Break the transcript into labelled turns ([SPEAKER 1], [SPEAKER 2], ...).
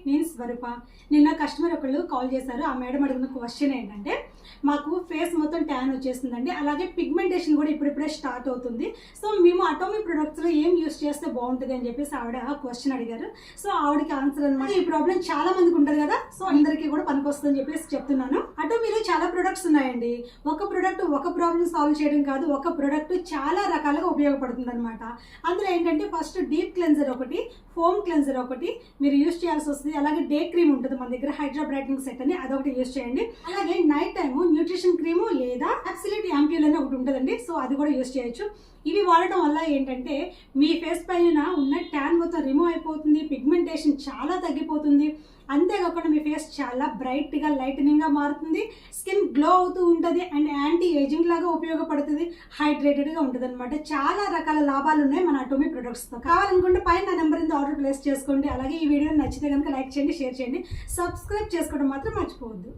[SPEAKER 1] నేను స్వరూప. నిన్న కస్టమర్ ఒకళ్ళు కాల్ చేశారు. ఆ మేడం అడిగిన క్వశ్చన్ ఏంటంటే, మాకు ఫేస్ మొత్తం ట్యాన్ వచ్చేస్తుందండి, అలాగే పిగ్మెంటేషన్ కూడా ఇప్పుడిప్పుడే స్టార్ట్ అవుతుంది. సో మేము అటోమీ ప్రొడక్ట్స్లో ఏం యూస్ చేస్తే బాగుంటుంది అని చెప్పేసి ఆవిడ క్వశ్చన్ అడిగారు. సో ఆవిడకి ఆన్సర్ అనమాట. ఈ ప్రాబ్లం చాలా మందికి ఉంటుంది కదా, సో అందరికీ కూడా పనికొస్తుందని చెప్పేసి చెప్తున్నాను. అటోమీలో చాలా ప్రొడక్ట్స్ ఉన్నాయండి. ఒక ప్రొడక్ట్ ఒక ప్రాబ్లం సాల్వ్ చేయడం కాదు, ఒక ప్రొడక్ట్ చాలా రకాలుగా ఉపయోగపడుతుంది అనమాట. అందులో ఏంటంటే ఫస్ట్ డీప్ క్లెన్జర్ ఒకటి, ఫోమ్ క్లెన్జర్ ఒకటి మీరు యూస్ చేయాల్సి వస్తుంది. అలాగే డే క్రీమ్ ఉంటుంది మన దగ్గర, హైడ్రా బ్రైట్నింగ్ సెట్ అని, అదొకటి యూస్ చేయండి. అలాగే నైట్ టైము న్యూట్రిషన్ క్రీము లేదా అబ్సల్యూట్ యాంప్యూల్ అని ఒకటి ఉంటుందండి, సో అది కూడా యూస్ చేయొచ్చు. ఇవి వాడటం వల్ల ఏంటంటే మీ ఫేస్ పైన ఉన్న ట్యాన్ మొత్తం రిమూవ్ అయిపోతుంది, పిగ్మెంటేషన్ చాలా తగ్గిపోతుంది. అంతేకాకుండా మీ ఫేస్ చాలా బ్రైట్గా లైటనింగ్గా మారుతుంది, స్కిన్ గ్లో అవుతూ ఉంటుంది అండ్ యాంటీ ఏజింగ్ లాగా ఉపయోగపడుతుంది, హైడ్రేటెడ్గా ఉంటుంది అనమాట. చాలా రకాల లాభాలు ఉన్నాయి మన అటోమీ ప్రొడక్ట్స్తో. కావాలనుకుంటే పైన నా నెంబర్ మీద ఆర్డర్ ప్లేస్ చేసుకోండి. అలాగే ఈ వీడియో నచ్చితే కనుక లైక్ చేయండి, షేర్ చేయండి, సబ్స్క్రైబ్ చేసుకోవడం మాత్రం మర్చిపోవద్దు.